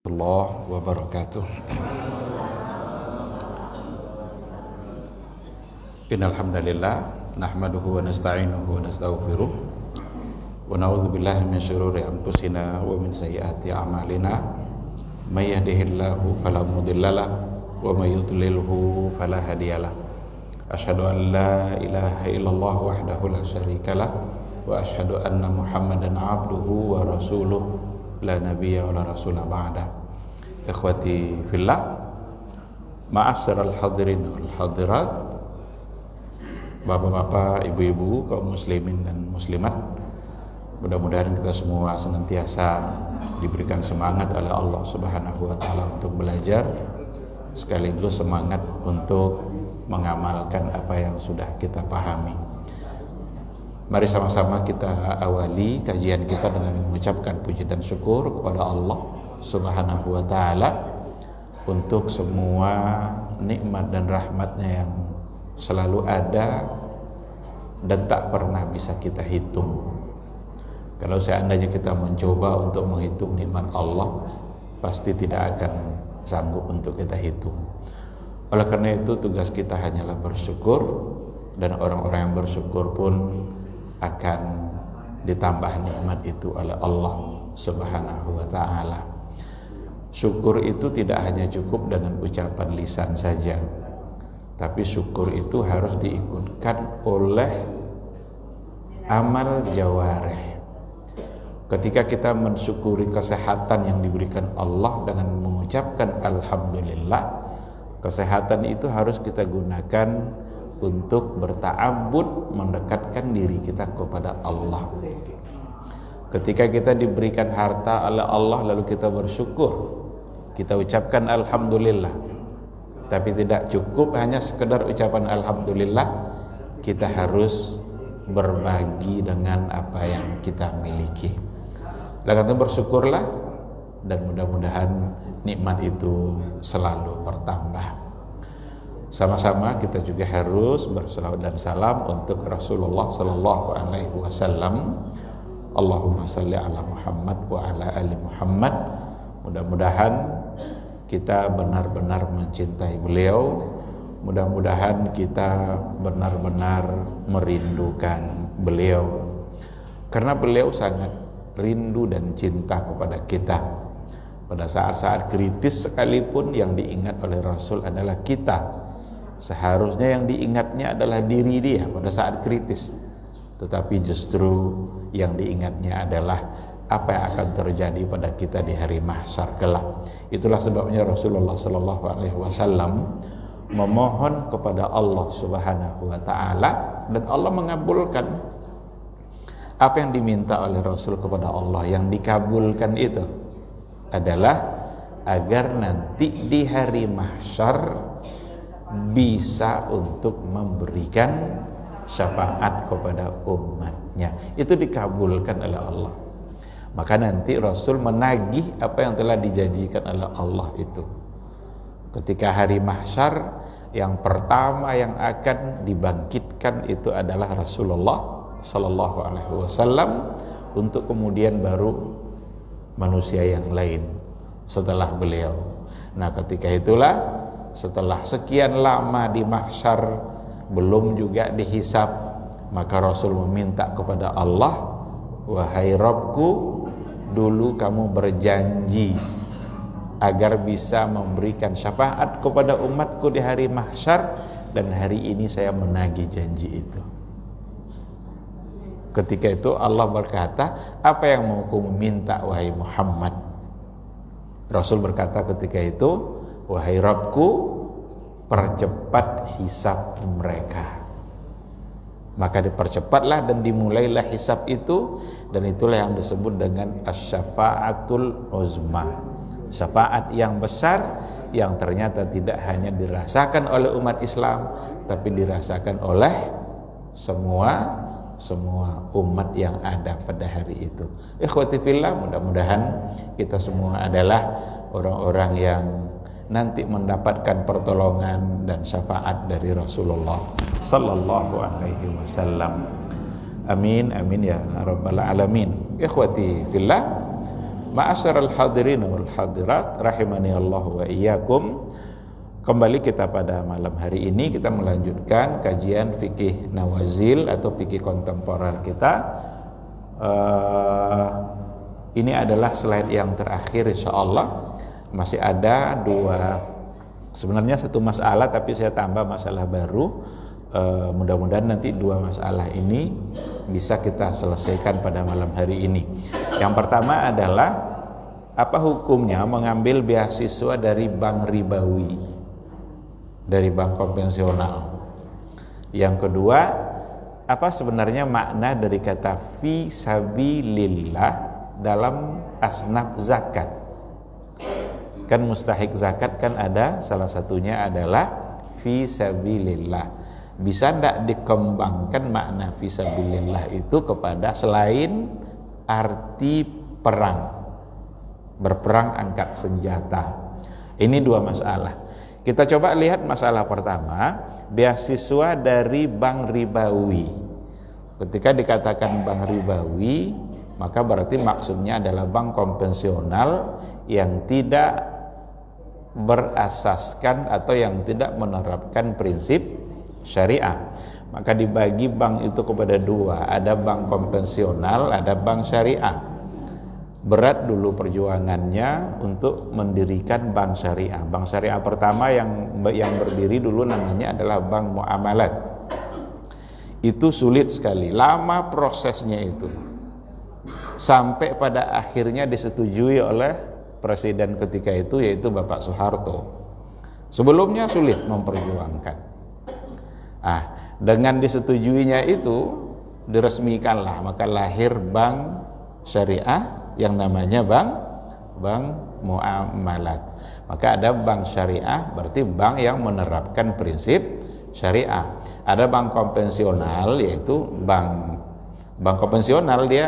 Allah wabarakatuh. Innal hamdalillah nahmaduhu wa nasta'inuhu wa nastaghfiruh wa na'udzu billahi min shururi anfusina wa min sayyiati a'malina may yahdihillahu fala mudhillalah wa may yudlilhu fala hadiyalah. Asyhadu an la ilaha illallah wahdahu la syarikalah wa asyhadu anna Muhammadan abduhu wa rasuluh la nabiyya wa la rasula ba'da. Ikhwati fillah, ma'asyiral hadirin wal hadirat, bapak-bapak, ibu-ibu, kaum muslimin dan muslimat, mudah-mudahan kita semua senantiasa diberikan semangat oleh Allah Subhanahu wa taala untuk belajar, sekaligus semangat untuk mengamalkan apa yang sudah kita pahami. Mari sama-sama kita awali kajian kita dengan mengucapkan puji dan syukur kepada Allah Subhanahu wa ta'ala untuk semua nikmat dan rahmatnya yang selalu ada dan tak pernah bisa kita hitung. Kalau seandainya kita mencoba untuk menghitung nikmat Allah, pasti tidak akan sanggup untuk kita hitung. Oleh karena itu tugas kita hanyalah bersyukur, dan orang-orang yang bersyukur pun akan ditambah nikmat itu oleh Allah Subhanahu wa ta'ala. Syukur itu tidak hanya cukup dengan ucapan lisan saja, tapi syukur itu harus diikutkan oleh amal jawarih. Ketika kita mensyukuri kesehatan yang diberikan Allah dengan mengucapkan alhamdulillah, kesehatan itu harus kita gunakan untuk berta'abbud, mendekatkan diri kita kepada Allah. Ketika kita diberikan harta oleh Allah lalu kita bersyukur, kita ucapkan alhamdulillah, tapi tidak cukup hanya sekedar ucapan alhamdulillah, kita harus berbagi dengan apa yang kita miliki. Lalu bersyukurlah, dan mudah-mudahan nikmat itu selalu bertambah. Sama-sama kita juga harus berselawat dan salam untuk Rasulullah sallallahu alaihi wasallam. Allahumma shalli ala Muhammad wa ala ali Muhammad. Mudah-mudahan kita benar-benar mencintai beliau. Mudah-mudahan kita benar-benar merindukan beliau, karena beliau sangat rindu dan cinta kepada kita. Pada saat-saat kritis sekalipun yang diingat oleh Rasul adalah kita. Seharusnya yang diingatnya adalah diri dia pada saat kritis, tetapi justru yang diingatnya adalah apa yang akan terjadi pada kita di hari mahsyar kelak. Itulah sebabnya Rasulullah sallallahu alaihi wasallam memohon kepada Allah Subhanahu wa taala, dan Allah mengabulkan apa yang diminta oleh Rasul kepada Allah. Yang dikabulkan itu adalah agar nanti di hari mahsyar bisa untuk memberikan syafaat kepada umatnya. Itu dikabulkan oleh Allah. Maka nanti Rasul menagih apa yang telah dijanjikan oleh Allah itu. Ketika hari mahsyar, yang pertama yang akan dibangkitkan itu adalah Rasulullah sallallahu alaihi wasallam, untuk kemudian baru manusia yang lain setelah beliau. Nah, ketika itulah, setelah sekian lama di mahsyar belum juga dihisab, maka Rasul meminta kepada Allah, wahai Rabbku, dulu kamu berjanji agar bisa memberikan syafaat kepada umatku di hari mahsyar, dan hari ini saya menagih janji itu. Ketika itu Allah berkata, apa yang mau kamu minta wahai Muhammad? Rasul berkata ketika itu, wahai Rabbku, percepat hisab mereka. Maka dipercepatlah dan dimulailah hisab itu, dan itulah yang disebut dengan asy-syafa'atul uzma, syafaat yang besar yang ternyata tidak hanya dirasakan oleh umat Islam, tapi dirasakan oleh semua umat yang ada pada hari itu. Ikhwati fillah, mudah-mudahan kita semua adalah orang-orang yang nanti mendapatkan pertolongan dan syafaat dari Rasulullah sallallahu alaihi wasallam. Amin amin ya rabbal alamin. Ikhwati fillah, Ma'asyiral hadirin wal hadirat rahimani Allah wa iyyakum. Kembali kita pada malam hari ini, kita melanjutkan kajian fikih nawazil atau fikih kontemporer kita. Ini adalah slide yang terakhir insyaallah. Masih ada sebenarnya satu masalah, tapi saya tambah masalah baru. Mudah-mudahan nanti 2 masalah ini bisa kita selesaikan pada malam hari ini. Yang pertama adalah apa hukumnya mengambil beasiswa dari bank ribawi, dari bank konvensional. Yang kedua, apa sebenarnya makna dari kata fi sabilillah dalam asnaf zakat? Kan mustahik zakat kan ada, salah satunya adalah fi sabilillah. Bisa tidak dikembangkan makna fi sabilillah itu kepada selain arti perang, berperang angkat senjata? Ini 2 masalah. Kita coba lihat masalah pertama, beasiswa dari bank ribawi. Ketika dikatakan bank ribawi, maka berarti maksudnya adalah bank konvensional yang tidak berasaskan atau yang tidak menerapkan prinsip syariah. Maka dibagi bank itu kepada 2, ada bank konvensional, ada bank syariah. Berat dulu perjuangannya untuk mendirikan bank syariah. Bank syariah pertama yang berdiri dulu namanya adalah bank muamalat. Itu sulit sekali, lama prosesnya itu, sampai pada akhirnya disetujui oleh presiden ketika itu, yaitu Bapak Soeharto. Sebelumnya sulit memperjuangkan. Dengan disetujuinya itu diresmikanlah, maka lahir bank syariah yang namanya bank muamalat. Maka ada bank syariah, berarti bank yang menerapkan prinsip syariah. Ada bank konvensional, yaitu bank konvensional, dia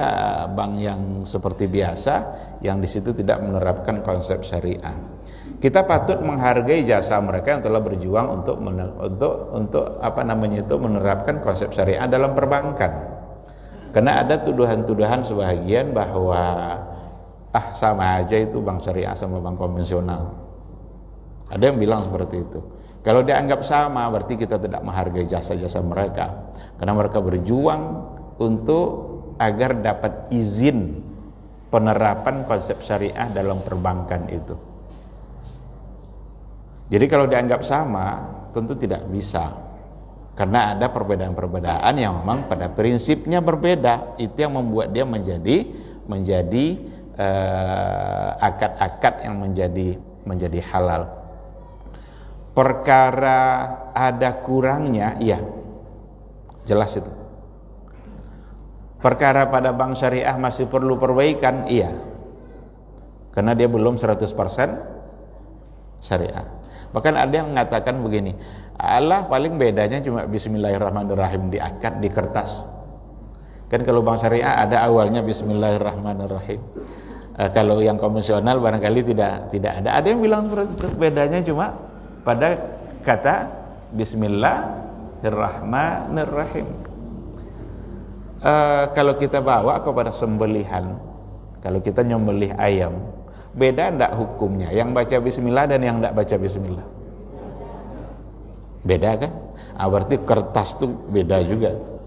bank yang seperti biasa, yang di situ tidak menerapkan konsep syariah. Kita patut menghargai jasa mereka yang telah berjuang untuk menerapkan konsep syariah dalam perbankan. Karena ada tuduhan-tuduhan sebahagian bahwa sama aja itu bank syariah sama bank konvensional. Ada yang bilang seperti itu. Kalau dianggap sama, berarti kita tidak menghargai jasa-jasa mereka. Karena mereka berjuang agar dapat izin penerapan konsep syariah dalam perbankan itu. Jadi kalau dianggap sama, tentu tidak bisa. Karena ada perbedaan-perbedaan yang memang pada prinsipnya berbeda. Itu yang membuat dia menjadi akad-akad yang menjadi halal. Perkara ada kurangnya, iya, jelas itu. Perkara pada bank syariah masih perlu perbaikan, iya, karena dia belum 100% syariah. Bahkan ada yang mengatakan begini, paling bedanya cuma bismillahirrahmanirrahim di akad, di kertas. Kan kalau bank syariah ada awalnya bismillahirrahmanirrahim. Kalau yang konvensional barangkali tidak ada. Ada yang bilang bedanya cuma pada kata bismillahirrahmanirrahim. Kalau kita bawa kepada sembelihan, kalau kita nyembelih ayam, beda enggak hukumnya yang baca bismillah dan yang enggak baca bismillah? Beda kan? Berarti kertas tuh beda juga tuh.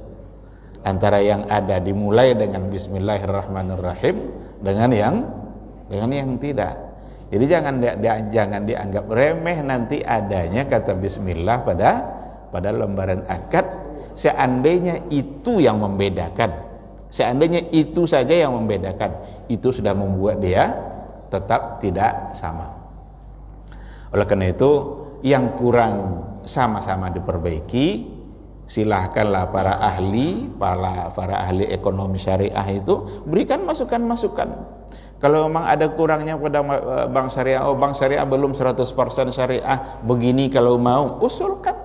Antara yang ada dimulai dengan bismillahirrahmanirrahim dengan yang tidak. Jadi jangan dianggap remeh nanti adanya kata bismillah pada lembaran akad, seandainya itu yang membedakan. Seandainya itu saja yang membedakan, itu sudah membuat dia tetap tidak sama. Oleh karena itu, yang kurang sama-sama diperbaiki. Silahkanlah para ahli ekonomi syariah itu berikan masukan-masukan. Kalau memang ada kurangnya pada bank syariah, bank syariah belum 100% syariah, begini kalau mau usulkan.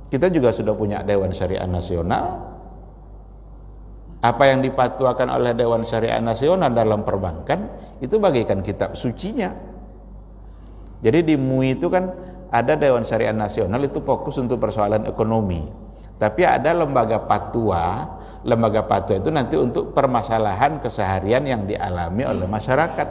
Kita juga sudah punya Dewan Syariah Nasional. Apa yang dipatuakan oleh Dewan Syariah Nasional dalam perbankan itu bagaikan kitab sucinya. Jadi di MUI itu kan ada Dewan Syariah Nasional, itu fokus untuk persoalan ekonomi. Tapi ada lembaga fatwa. Lembaga fatwa itu nanti untuk permasalahan keseharian yang dialami oleh masyarakat.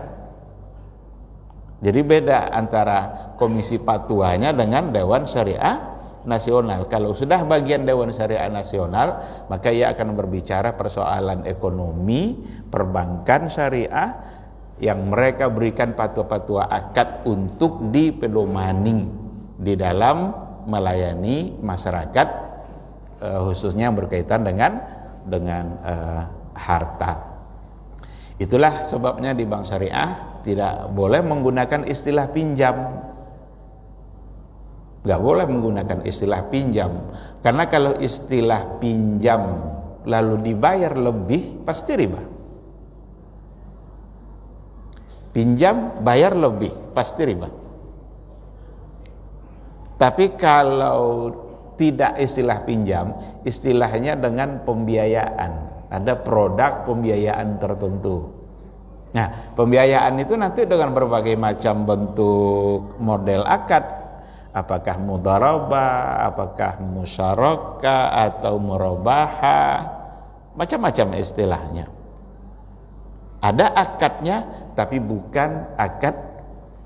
Jadi beda antara komisi fatwanya dengan Dewan Syariah Nasional. Kalau sudah bagian Dewan Syariah Nasional, maka ia akan berbicara persoalan ekonomi, perbankan syariah yang mereka berikan fatwa-fatwa akad untuk dipedomani di dalam melayani masyarakat, khususnya yang berkaitan dengan harta. Itulah sebabnya di bank syariah tidak boleh menggunakan istilah pinjam. Nggak boleh menggunakan istilah pinjam, karena kalau istilah pinjam lalu dibayar lebih, pasti riba. Pinjam bayar lebih, pasti riba. Tapi kalau tidak istilah pinjam, istilahnya dengan pembiayaan. Ada produk pembiayaan tertentu. Nah, pembiayaan itu nanti dengan berbagai macam bentuk model akad. Apakah mudharabah, apakah musyarakah atau murabahah, macam-macam istilahnya. Ada akadnya, tapi bukan akad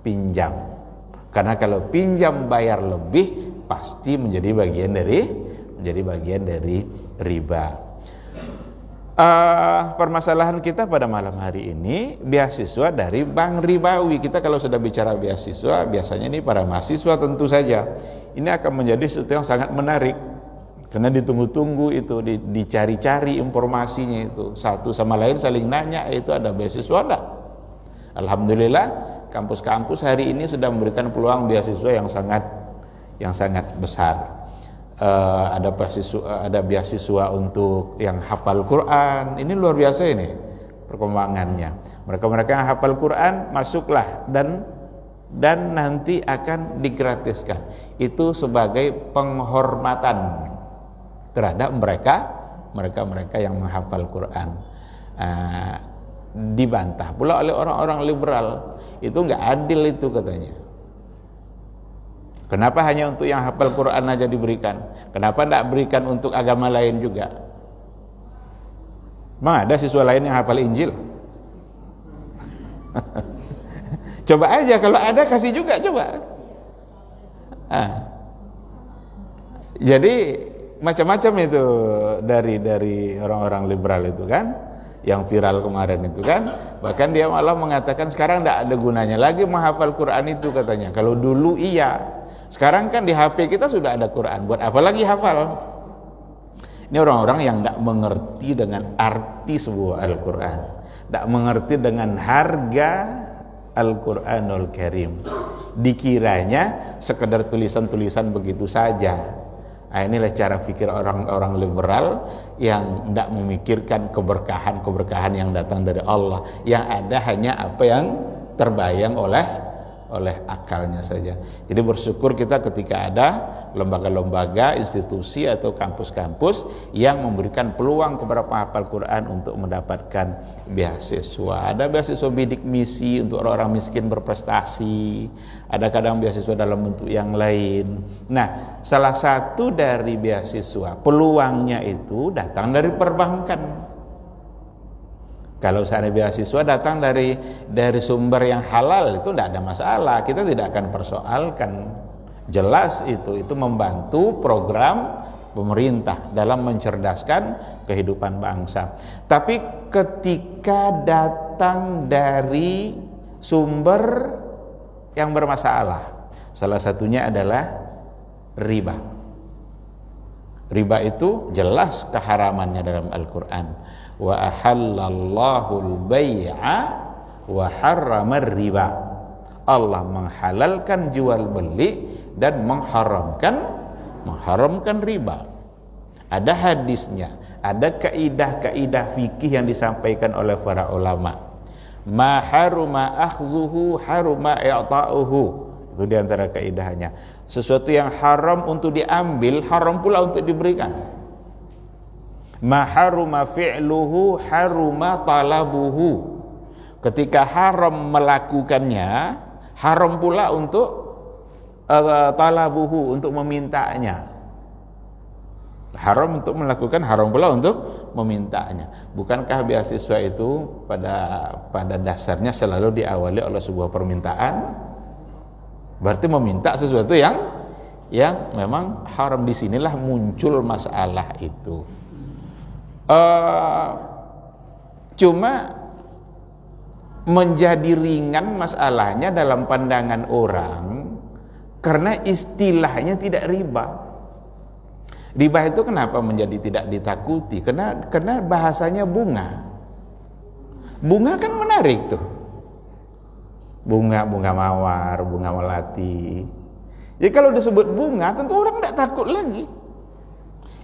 pinjam. Karena kalau pinjam bayar lebih, pasti menjadi bagian dari riba. Permasalahan kita pada malam hari ini beasiswa dari bank ribawi. Kita kalau sudah bicara beasiswa, biasanya ini para mahasiswa tentu saja. Ini akan menjadi sesuatu yang sangat menarik karena ditunggu-tunggu itu, dicari-cari informasinya itu, satu sama lain saling nanya, itu ada beasiswa enggak? Alhamdulillah, kampus-kampus hari ini sudah memberikan peluang beasiswa yang sangat besar. Ada beasiswa untuk yang hafal Quran. Ini luar biasa ini perkembangannya. Mereka yang hafal Quran masuklah dan nanti akan digratiskan. Itu sebagai penghormatan terhadap mereka yang menghafal Quran. Dibantah pula oleh orang-orang liberal. Itu enggak adil itu katanya. Kenapa hanya untuk yang hafal Quran aja diberikan? Kenapa tidak berikan untuk agama lain juga? Memang ada siswa lain yang hafal Injil? Coba aja, kalau ada kasih juga, coba. Jadi macam-macam itu dari orang-orang liberal itu kan, yang viral kemarin itu kan. Bahkan dia malah mengatakan sekarang tidak ada gunanya lagi menghafal Quran itu katanya. Kalau dulu iya, sekarang kan di HP kita sudah ada Quran, buat apa lagi hafal? Ini orang-orang yang tidak mengerti dengan arti sebuah Al-Quran, tidak mengerti dengan harga Al-Quranul Karim. Dikiranya sekedar tulisan-tulisan begitu saja. Nah, inilah cara pikir orang-orang liberal yang tidak memikirkan keberkahan yang datang dari Allah. Yang ada hanya apa yang terbayang oleh akalnya saja. Jadi bersyukur kita ketika ada lembaga-lembaga, institusi atau kampus-kampus yang memberikan peluang kepada penghafal Quran untuk mendapatkan beasiswa. Ada beasiswa bidik misi untuk orang-orang miskin berprestasi. Ada kadang beasiswa dalam bentuk yang lain. Nah, salah satu dari beasiswa peluangnya itu datang dari perbankan. Kalau seandainya beasiswa datang dari sumber yang halal, itu tidak ada masalah, kita tidak akan persoalkan. Jelas itu membantu program pemerintah dalam mencerdaskan kehidupan bangsa. Tapi ketika datang dari sumber yang bermasalah, salah satunya adalah riba. Riba itu jelas keharamannya dalam Al-Quran. Wa ahallallahu al-bai'a wa harramar riba. Allah menghalalkan jual beli dan mengharamkan riba. Ada hadisnya, ada kaidah-kaidah fikih yang disampaikan oleh para ulama. Ma haruma akhdhuhu haruma i'ta'uhu. Itu di antara kaidahnya. Sesuatu yang haram untuk diambil, haram pula untuk diberikan. Ma haruma fi'luhu haruma talabuhu. Ketika haram melakukannya, haram pula untuk talabuhu, untuk memintanya. Haram untuk melakukan, haram pula untuk memintanya. Bukankah beasiswa itu pada dasarnya selalu diawali oleh sebuah permintaan? Berarti meminta sesuatu yang memang haram. Disinilah muncul masalah itu. Cuma menjadi ringan masalahnya dalam pandangan orang karena istilahnya tidak riba. Riba itu kenapa menjadi tidak ditakuti? Karena bahasanya bunga. Bunga kan menarik tuh. Bunga mawar, bunga melati. Ya kalau disebut bunga tentu orang tidak takut lagi.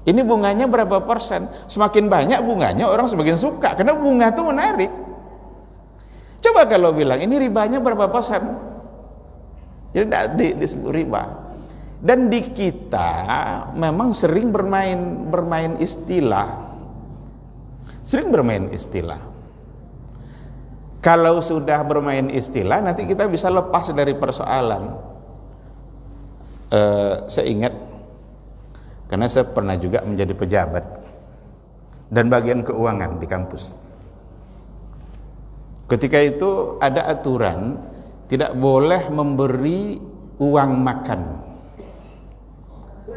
Ini bunganya berapa persen? Semakin banyak bunganya orang semakin suka karena bunga itu menarik. Coba kalau bilang ini ribanya berapa persen? Jadi tidak disebut riba. Dan di kita memang sering bermain istilah. Sering bermain istilah. Kalau sudah bermain istilah nanti kita bisa lepas dari persoalan. Saya ingat karena saya pernah juga menjadi pejabat dan bagian keuangan di kampus. Ketika itu ada aturan tidak boleh memberi uang makan.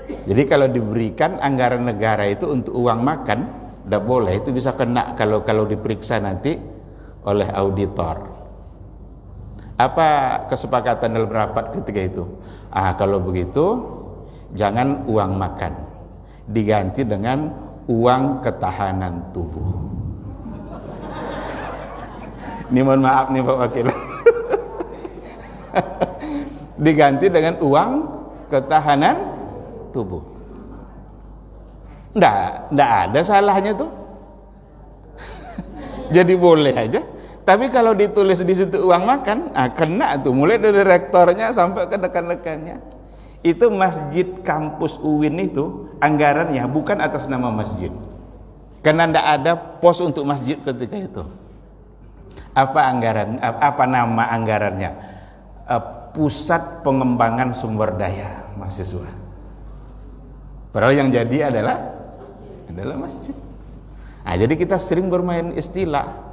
Jadi kalau diberikan anggaran negara itu untuk uang makan, tidak boleh. Itu bisa kena kalau diperiksa nanti oleh auditor. Apa kesepakatan dalam rapat ketika itu? Kalau begitu jangan uang makan, diganti dengan uang ketahanan tubuh. Ini mohon maaf nih Pak Wakil. Diganti dengan uang ketahanan tubuh. Nggak ada salahnya tuh. Jadi boleh aja. Tapi kalau ditulis di situ uang makan, kena tuh. Mulai dari rektornya sampai ke dekan-dekannya. Itu masjid kampus UIN itu anggarannya bukan atas nama masjid. Karena nggak ada pos untuk masjid ketika itu. Apa nama anggarannya? Pusat Pengembangan Sumber Daya Mahasiswa. Padahal yang jadi adalah masjid. Jadi kita sering bermain istilah.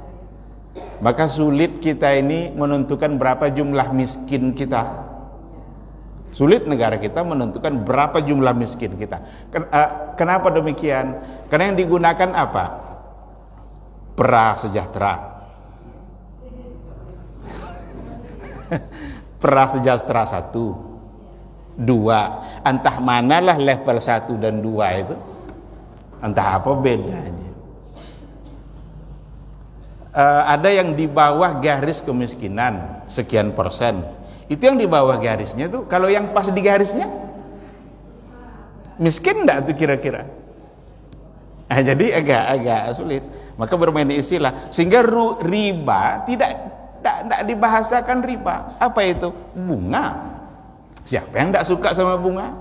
Maka sulit kita ini menentukan berapa jumlah miskin kita. Sulit negara kita menentukan berapa jumlah miskin kita. Kenapa demikian? Karena yang digunakan apa? Prasejahtera. Prasejahtera 1, 2. Entah manalah level 1 dan 2 itu. Entah apa bedanya. Ada yang di bawah garis kemiskinan sekian persen. Itu yang di bawah garisnya tuh, kalau yang pas di garisnya miskin enggak tuh kira-kira? Jadi agak sulit. Maka bermain istilah sehingga riba tidak dibahasakan riba. Apa itu? Bunga. Siapa yang enggak suka sama bunga?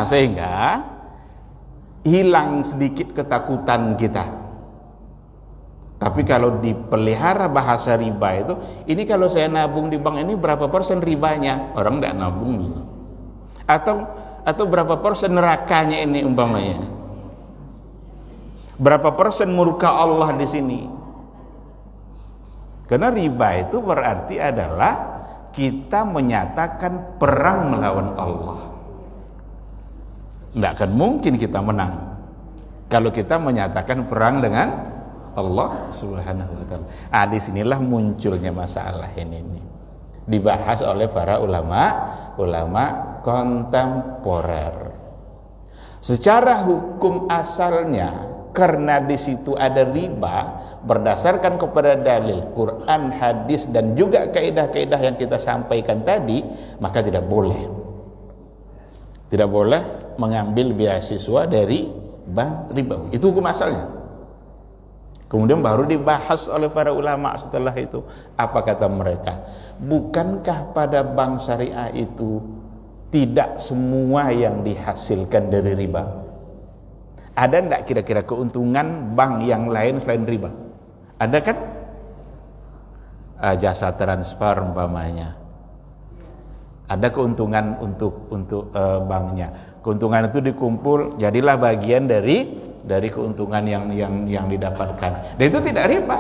Sehingga hilang sedikit ketakutan kita. Tapi kalau dipelihara bahasa riba itu, ini kalau saya nabung di bank ini berapa persen ribanya? Orang enggak nabung. Atau berapa persen nerakanya ini umpamanya? Berapa persen murka Allah di sini? Karena riba itu berarti adalah kita menyatakan perang melawan Allah. Tidak akan mungkin kita menang kalau kita menyatakan perang dengan Allah Subhanahu wa taala. Disinilah munculnya masalah ini. Dibahas oleh para ulama kontemporer. Secara hukum asalnya, karena di situ ada riba, berdasarkan kepada dalil Quran, hadis dan juga kaidah-kaidah yang kita sampaikan tadi, maka tidak boleh mengambil beasiswa dari bank ribawi. Itu hukum asalnya. Kemudian baru dibahas oleh para ulama setelah itu. Apa kata mereka? Bukankah pada bank syariah itu tidak semua yang dihasilkan dari riba? Ada enggak kira-kira keuntungan bank yang lain selain riba? Ada kan? Jasa transfer umpamanya. Ada keuntungan untuk banknya. Keuntungan itu dikumpul, jadilah bagian dari keuntungan yang didapatkan. Dan itu tidak riba.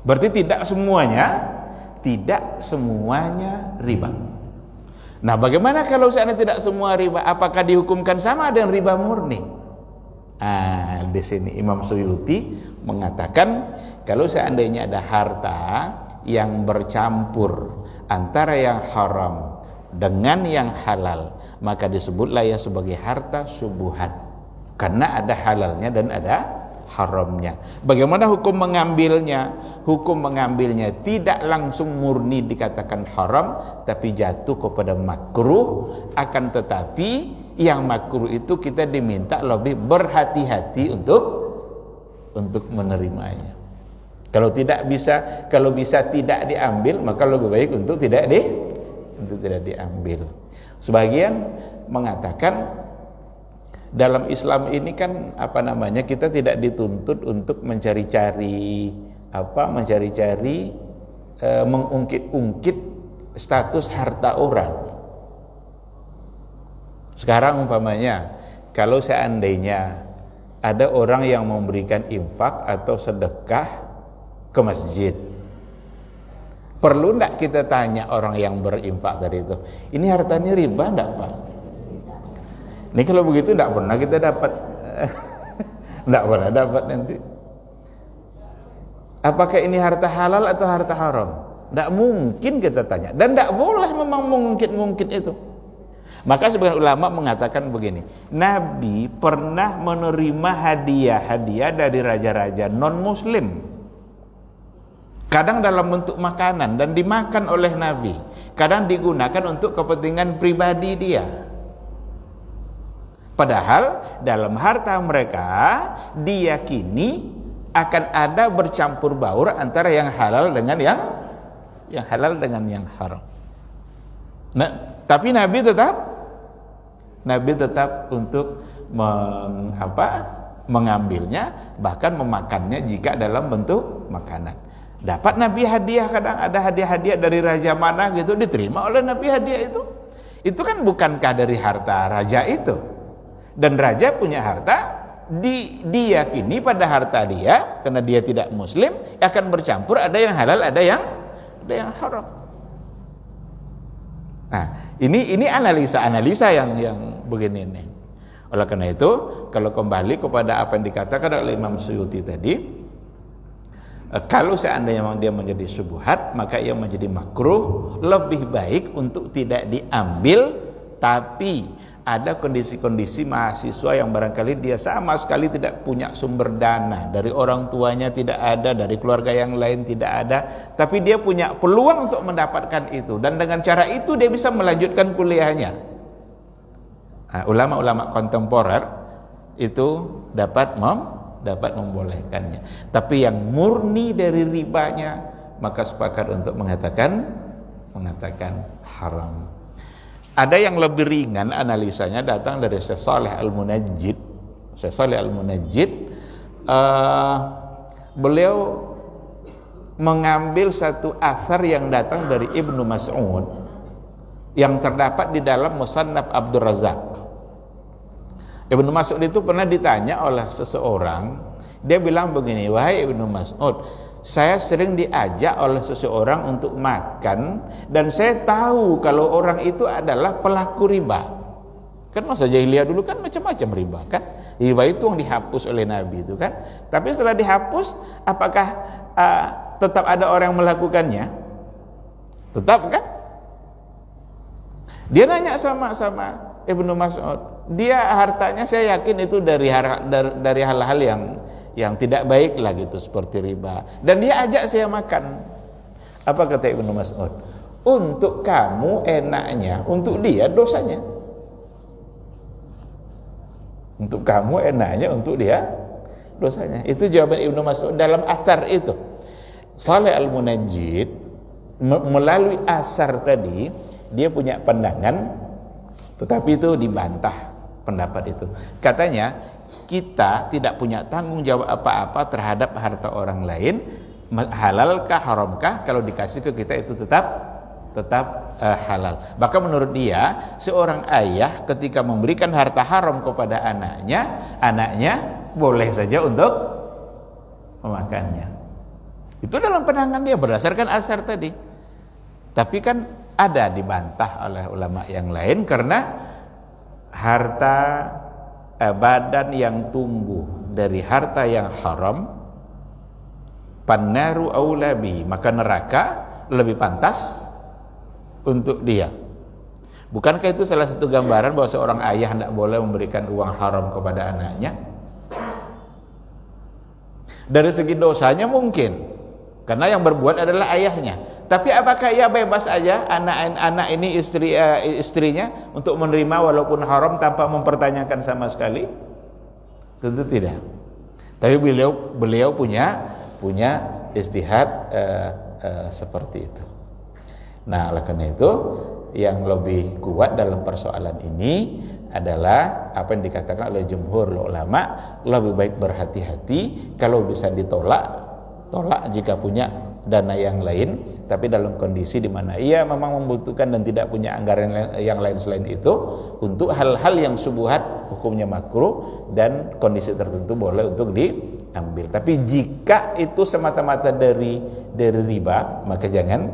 Berarti tidak semuanya riba. Nah, bagaimana kalau seandainya tidak semua riba? Apakah dihukumkan sama dengan riba murni? Di sini Imam Suyuti mengatakan kalau seandainya ada harta yang bercampur antara yang haram dengan yang halal, maka disebutlah ya sebagai harta subuhat, karena ada halalnya dan ada haramnya. Bagaimana hukum mengambilnya? Hukum mengambilnya tidak langsung murni dikatakan haram, tapi jatuh kepada makruh. Akan tetapi yang makruh itu kita diminta lebih berhati-hati untuk menerimanya. Kalau bisa tidak diambil, maka lebih baik untuk tidak diambil. Sebagian mengatakan dalam Islam ini kan kita tidak dituntut untuk mencari-cari mengungkit-ungkit status harta orang. Sekarang umpamanya kalau seandainya ada orang yang memberikan infak atau sedekah ke masjid, perlu enggak kita tanya orang yang berinfak tadi itu, ini hartanya riba enggak, Pak? Ini kalau begitu enggak pernah kita dapat enggak pernah dapat nanti. Apakah ini harta halal atau harta haram? Enggak mungkin kita tanya, dan enggak boleh memang mengungkit-ungkit itu. Maka sebagian ulama mengatakan begini, Nabi pernah menerima hadiah dari raja-raja non-muslim, kadang dalam bentuk makanan dan dimakan oleh Nabi, kadang digunakan untuk kepentingan pribadi dia. Padahal dalam harta mereka diyakini akan ada bercampur baur antara yang halal dengan yang haram. Nah, tapi Nabi tetap untuk mengambilnya, bahkan memakannya jika dalam bentuk makanan. Dapat Nabi hadiah, kadang ada hadiah dari raja mana gitu, diterima oleh Nabi hadiah itu. Itu kan bukankah dari harta raja itu? Dan raja punya harta, diyakini pada harta dia, karena dia tidak muslim, akan bercampur, ada yang halal, ada yang haram. Nah, ini analisa yang begini nih. Oleh karena itu, kalau kembali kepada apa yang dikatakan oleh Imam Suyuti tadi, kalau seandainya memang dia menjadi syubhat, maka ia menjadi makruh. Lebih baik untuk tidak diambil. Tapi ada kondisi-kondisi mahasiswa yang barangkali dia sama sekali tidak punya sumber dana, dari orang tuanya tidak ada, dari keluarga yang lain tidak ada, tapi dia punya peluang untuk mendapatkan itu, dan dengan cara itu dia bisa melanjutkan kuliahnya. Nah, ulama-ulama kontemporer itu dapat membolehkannya. Tapi yang murni dari ribanya, maka sepakat untuk mengatakan haram. Ada yang lebih ringan analisanya, datang dari Syekh Shalih Al-Munajjid. Syekh Shalih Al-Munajjid beliau mengambil satu athar yang datang dari Ibnu Mas'ud yang terdapat di dalam Musannaf Abdul Razak. Ibnu Mas'ud itu pernah ditanya oleh seseorang, dia bilang begini, wahai Ibnu Mas'ud, saya sering diajak oleh seseorang untuk makan, dan saya tahu kalau orang itu adalah pelaku riba. Kan masa jahiliyah dulu kan macam-macam riba kan. Riba itu yang dihapus oleh Nabi itu kan. Tapi setelah dihapus, apakah tetap ada orang yang melakukannya? Tetap kan? Dia nanya sama Ibnu Mas'ud, dia hartanya saya yakin itu dari hal-hal yang tidak baik lah gitu, seperti riba, dan dia ajak saya makan. Apa kata Ibnu Mas'ud? Untuk kamu enaknya, untuk dia dosanya. Untuk kamu enaknya, untuk dia dosanya. Itu jawaban Ibnu Mas'ud dalam asar itu. Shalih Al-Munajjid melalui asar tadi dia punya pandangan, tetapi itu dibantah pendapat itu. Katanya kita tidak punya tanggung jawab apa-apa terhadap harta orang lain, halalkah haramkah, kalau dikasih ke kita itu tetap halal. Bahkan menurut dia, seorang ayah ketika memberikan harta haram kepada anaknya boleh saja untuk memakannya. Itu dalam pandangan dia berdasarkan asar tadi. Tapi kan ada dibantah oleh ulama yang lain karena harta badan yang tumbuh dari harta yang haram, pannaru aula bihi, maka neraka lebih pantas untuk dia. Bukankah itu salah satu gambaran bahwa seorang ayah tidak boleh memberikan uang haram kepada anaknya? Dari segi dosanya mungkin, karena yang berbuat adalah ayahnya. Tapi apakah ia bebas aja anak ini istrinya untuk menerima walaupun haram tanpa mempertanyakan sama sekali? Tentu tidak. Tapi beliau punya istihad seperti itu. Nah, oleh karena itu yang lebih kuat dalam persoalan ini adalah apa yang dikatakan oleh jumhur ulama, lebih baik berhati-hati. Kalau bisa tolak jika punya dana yang lain, tapi dalam kondisi di mana ia memang membutuhkan dan tidak punya anggaran yang lain selain itu, untuk hal-hal yang subuhat hukumnya makruh dan kondisi tertentu boleh untuk diambil. Tapi jika itu semata-mata dari riba, maka jangan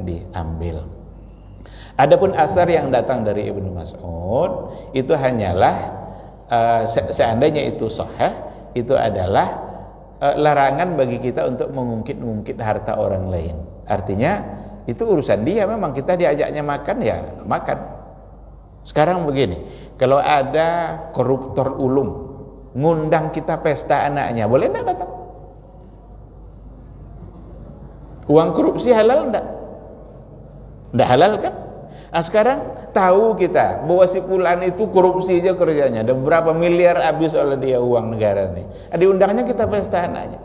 diambil. Adapun asar yang datang dari Ibnu Mas'ud itu hanyalah seandainya itu sahih, itu adalah larangan bagi kita untuk mengungkit harta orang lain. Artinya itu urusan dia, memang kita diajaknya makan ya makan. Sekarang begini, kalau ada koruptor ulum ngundang kita pesta anaknya, boleh enggak datang? Uang korupsi halal enggak? Enggak halal kan? Nah, sekarang tahu kita bahwa si fulan itu korupsi aja kerjanya, ada berapa miliar habis oleh dia uang negara nih. Diundangnya kita pesta anaknya,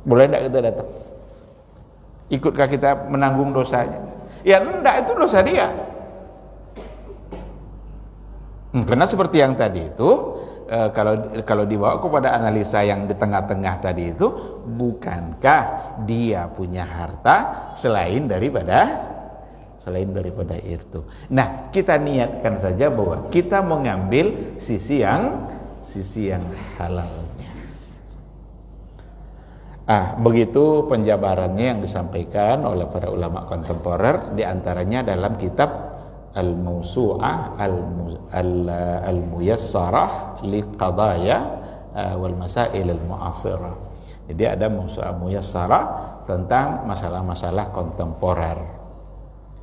boleh enggak kita datang? Ikutkah kita menanggung dosanya? Ya enggak, itu dosa dia. Karena seperti yang tadi itu, kalau dibawa kepada analisa yang di tengah-tengah tadi itu, bukankah dia punya harta selain daripada itu. Nah, kita niatkan saja bahwa kita mengambil sisi yang halalnya. Begitu penjabarannya yang disampaikan oleh para ulama kontemporer, diantaranya dalam kitab Al-Mawsu'ah Al-Muyassarah li Qadaya wal Masail Al-Mu'asirah. Jadi ada Mawsu'ah Muyassarah tentang masalah-masalah kontemporer.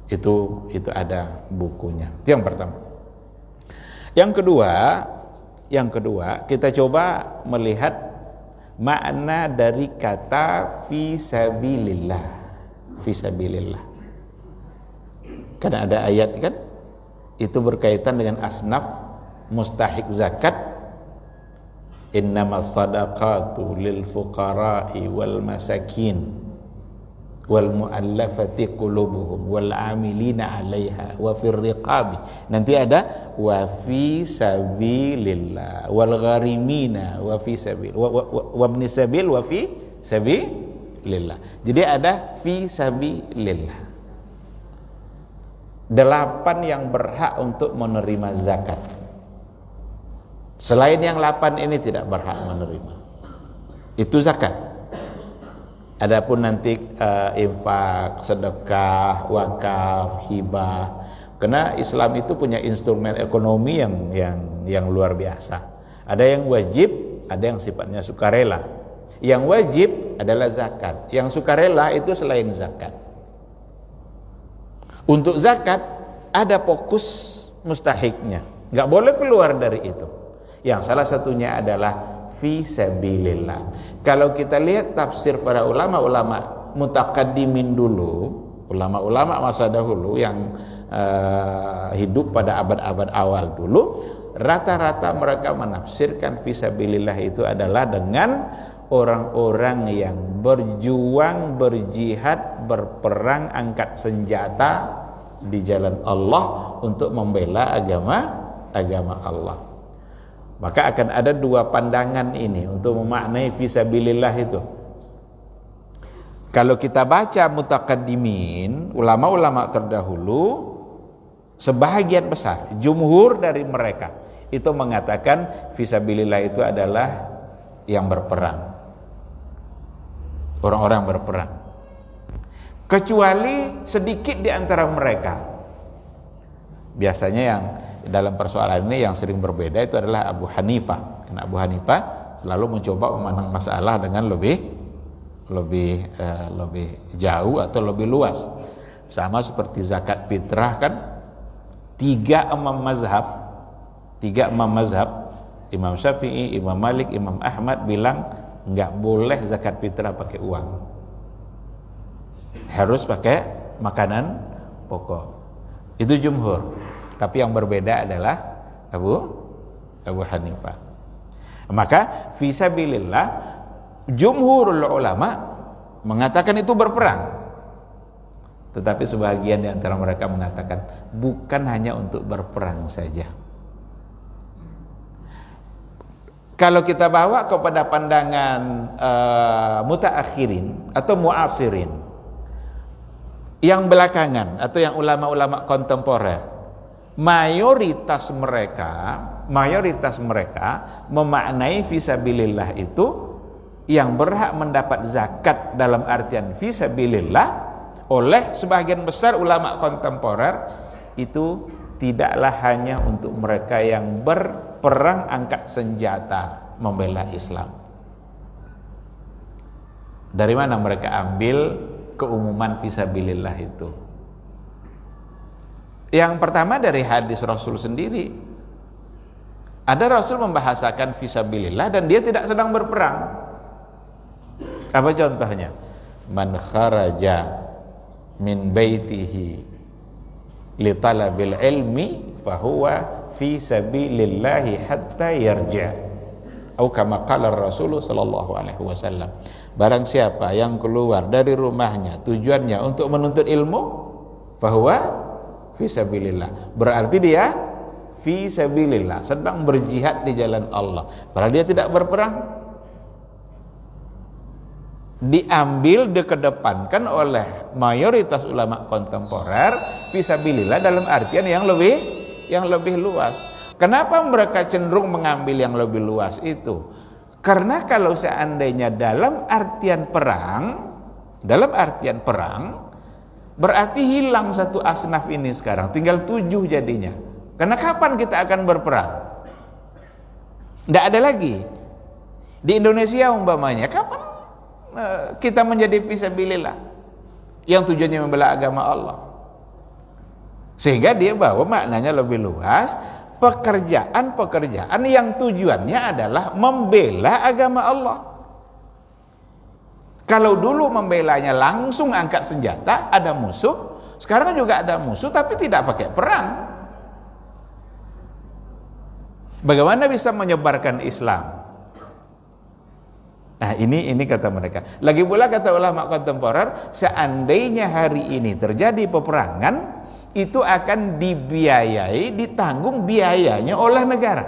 Itu ada bukunya. Itu yang pertama. Yang kedua, kita coba melihat makna dari kata fisabilillah. Fisabilillah. Karena ada ayat kan, itu berkaitan dengan asnaf mustahik zakat. Innamas sadaqatu lil fuqara'i wal masakin wal mu'allafati qulubuhum wal 'amilina 'alaiha wa fir riqabi. Nanti ada wa fi sabilillah wal gharimina wa fi sabil wa ibn sabil wa fi sabilillah. Jadi ada fi sabilillah. 8 yang berhak untuk menerima zakat. Selain yang 8 ini tidak berhak menerima. Itu zakat. Adapun nanti infak, sedekah, wakaf, hibah. Karena Islam itu punya instrumen ekonomi yang luar biasa. Ada yang wajib, ada yang sifatnya sukarela. Yang wajib adalah zakat. Yang sukarela itu selain zakat. Untuk zakat ada fokus mustahiknya, nggak boleh keluar dari itu. Yang salah satunya adalah fisabilillah. Kalau kita lihat tafsir para ulama-ulama mutakaddimin dulu, ulama-ulama masa dahulu yang hidup pada abad-abad awal dulu, rata-rata mereka menafsirkan fisabilillah itu adalah dengan orang-orang yang berjuang, berjihad, berperang, angkat senjata di jalan Allah untuk membela agama Allah. Maka akan ada 2 pandangan ini untuk memaknai fisabilillah itu. Kalau kita baca mutaqaddimin, ulama-ulama terdahulu, sebahagian besar, jumhur dari mereka itu mengatakan fisabilillah itu adalah yang berperang, orang-orang berperang. Kecuali sedikit di antara mereka. Biasanya yang dalam persoalan ini yang sering berbeda itu adalah Abu Hanifah. Karena Abu Hanifah selalu mencoba memandang masalah dengan lebih jauh atau lebih luas. Sama seperti zakat fitrah kan, tiga imam mazhab, Imam Syafi'i, Imam Malik, Imam Ahmad bilang nggak boleh zakat fitrah pakai uang, harus pakai makanan pokok. Itu jumhur. Tapi yang berbeda adalah Abu Hanifah. Maka fisabilillah, jumhurul ulama mengatakan itu berperang. Tetapi sebagian di antara mereka mengatakan bukan hanya untuk berperang saja. Kalau kita bawa kepada pandangan mutaakhirin atau muasirin, yang belakangan atau yang ulama-ulama kontemporer, mayoritas mereka memaknai fisabilillah itu yang berhak mendapat zakat dalam artian fisabilillah oleh sebagian besar ulama kontemporer itu tidaklah hanya untuk mereka yang berperang angkat senjata membela Islam. Dari mana mereka ambil keumuman fisabilillah itu? Yang pertama dari hadis Rasul sendiri. Ada Rasul membahasakan fisabilillah dan dia tidak sedang berperang. Apa contohnya? Man kharaja min baitihi li talabil ilmi fahuwa fi sabilillahi hatta yarja'. Atau kama qala Rasul sallallahu alaihi wasallam. Barang siapa yang keluar dari rumahnya tujuannya untuk menuntut ilmu, fahuwa fi sabilillah. Berarti dia fi sabilillah, sedang berjihad di jalan Allah. Padahal dia tidak berperang. Diambil, dikedepankan oleh mayoritas ulama kontemporer fisabilillah dalam artian yang lebih luas. Kenapa mereka cenderung mengambil yang lebih luas itu? Karena kalau seandainya dalam artian perang berarti hilang satu asnaf ini sekarang, tinggal 7 jadinya. Karena kapan kita akan berperang? Tidak ada lagi. Di Indonesia umpamanya, kapan kita menjadi fisabilillah yang tujuannya membela agama Allah? Sehingga dia bawa maknanya lebih luas, pekerjaan yang tujuannya adalah membela agama Allah. Kalau dulu membelanya langsung angkat senjata, ada musuh, sekarang juga ada musuh tapi tidak pakai perang. Bagaimana bisa menyebarkan Islam? Nah ini kata mereka. Lagi pula kata ulama kontemporer, seandainya hari ini terjadi peperangan, itu akan dibiayai, ditanggung biayanya oleh negara.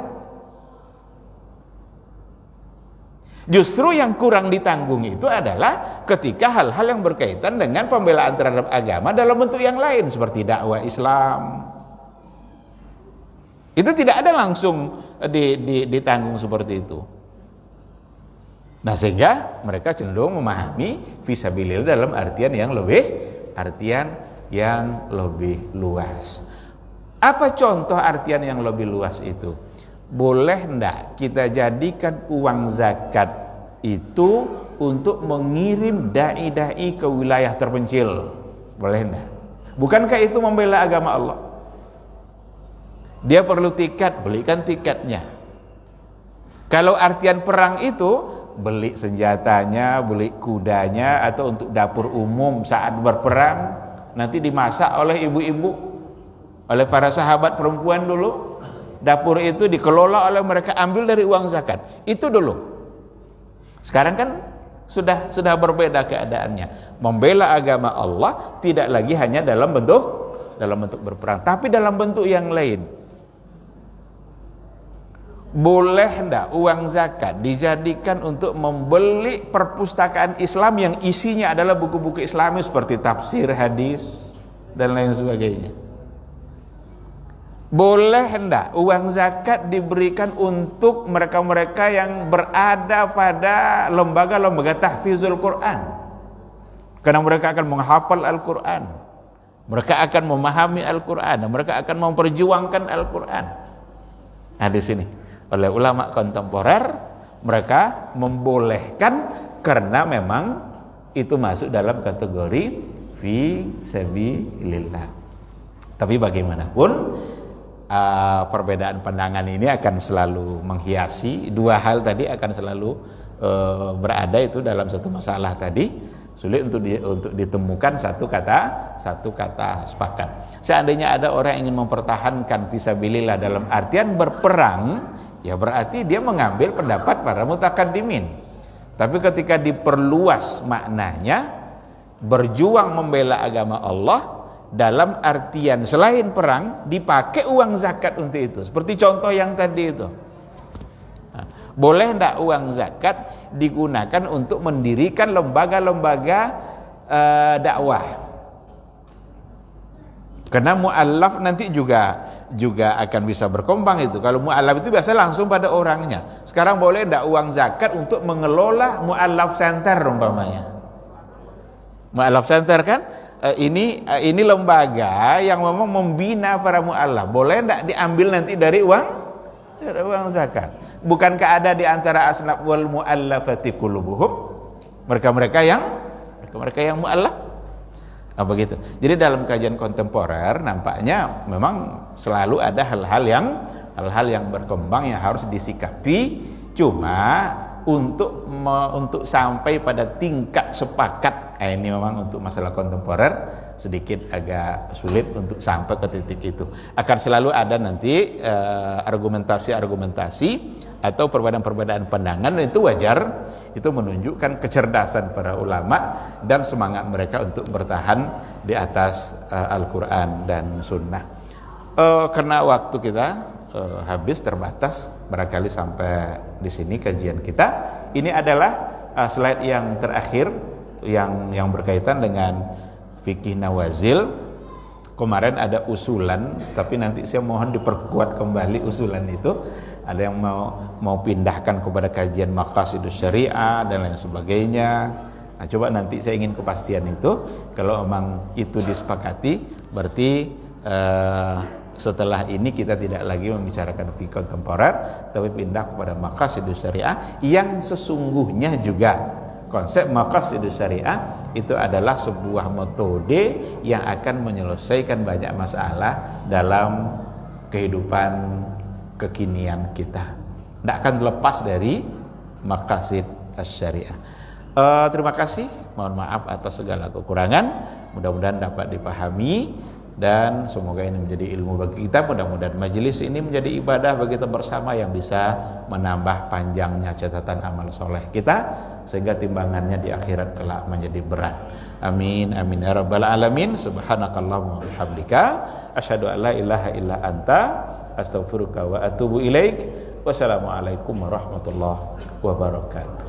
Justru yang kurang ditanggung itu adalah ketika hal-hal yang berkaitan dengan pembelaan terhadap agama dalam bentuk yang lain, seperti dakwah Islam. Itu tidak ada langsung ditanggung seperti itu. Nah sehingga mereka cenderung memahami fisabilillah dalam artian yang lebih luas. Apa contoh artian yang lebih luas itu? Boleh enggak kita jadikan uang zakat itu untuk mengirim dai-dai ke wilayah terpencil? Boleh enggak? Bukankah itu membela agama Allah? Dia perlu tiket, belikan tiketnya. Kalau artian perang itu beli senjatanya, beli kudanya, atau untuk dapur umum saat berperang nanti dimasak oleh ibu-ibu, oleh para sahabat perempuan dulu. Dapur itu dikelola oleh mereka, ambil dari uang zakat. Itu dulu. Sekarang kan sudah berbeda keadaannya. Membela agama Allah tidak lagi hanya dalam bentuk berperang, tapi dalam bentuk yang lain. boleh ndak uang zakat dijadikan untuk membeli perpustakaan Islam yang isinya adalah buku-buku Islami seperti tafsir, hadis dan lain sebagainya? Boleh ndak uang zakat diberikan untuk mereka-mereka yang berada pada lembaga-lembaga tahfizul Quran? Karena mereka akan menghafal Al-Quran, mereka akan memahami Al-Quran, mereka akan memperjuangkan Al-Quran. Nah, di sini oleh ulama kontemporer mereka membolehkan karena memang itu masuk dalam kategori fi sabilillah. Tapi bagaimanapun perbedaan pandangan ini akan selalu menghiasi dua hal tadi, akan selalu berada itu dalam satu masalah tadi. Sulit untuk ditemukan satu kata sepakat. Seandainya ada orang yang ingin mempertahankan fisabilillah dalam artian berperang, ya berarti dia mengambil pendapat para mutakaddimin. Tapi ketika diperluas maknanya, berjuang membela agama Allah dalam artian selain perang, dipakai uang zakat untuk itu. Seperti contoh yang tadi itu. Boleh tidak uang zakat digunakan untuk mendirikan lembaga-lembaga dakwah? Karena mu'allaf nanti juga akan bisa berkembang itu. Kalau mu'allaf itu biasa langsung pada orangnya. Sekarang boleh tidak uang zakat untuk mengelola mu'allaf center umpamanya? Mu'allaf center kan ini lembaga yang memang membina para mu'allaf. Boleh tidak diambil nanti dari uang zakat? Bukankah ada di antara asnaf wal mu'allafati qulubuhum, mereka yang mu'allaf? Begitu. Jadi dalam kajian kontemporer nampaknya memang selalu ada hal-hal yang berkembang yang harus disikapi. Cuma untuk sampai pada tingkat sepakat, ini memang untuk masalah kontemporer sedikit agak sulit untuk sampai ke titik itu. Akan selalu ada nanti argumentasi atau perbedaan-perbedaan pandangan, dan itu wajar. Itu menunjukkan kecerdasan para ulama dan semangat mereka untuk bertahan di atas Al-Quran dan Sunnah. Karena waktu kita habis terbatas, barangkali sampai di sini kajian kita. Ini adalah slide yang terakhir yang berkaitan dengan fikih nawazil. Kemarin ada usulan, tapi nanti saya mohon diperkuat kembali usulan itu. Ada yang mau pindahkan kepada kajian maqasidus syariah dan lain sebagainya. Nah, coba nanti saya ingin kepastian itu. Kalau memang itu disepakati, berarti setelah ini kita tidak lagi membicarakan fikih kontemporer, tapi pindah kepada maqasidus syariah yang sesungguhnya juga konsep maqasidus syariah itu adalah sebuah metode yang akan menyelesaikan banyak masalah dalam kehidupan kekinian kita. Tidak akan lepas dari maqasid syariah. Terima kasih. Mohon maaf atas segala kekurangan. Mudah-mudahan dapat dipahami dan semoga ini menjadi ilmu bagi kita. Mudah-mudahan majelis ini menjadi ibadah bagi kita bersama yang bisa menambah panjangnya catatan amal soleh kita, sehingga timbangannya di akhirat kelak menjadi berat. Amin amin ya rabbal alamin. Subhanakallahumma wa bihamdika asyhadu an la ilaha illa anta astaghfiruka wa atubu ilaik. Wassalamualaikum warahmatullahi wabarakatuh.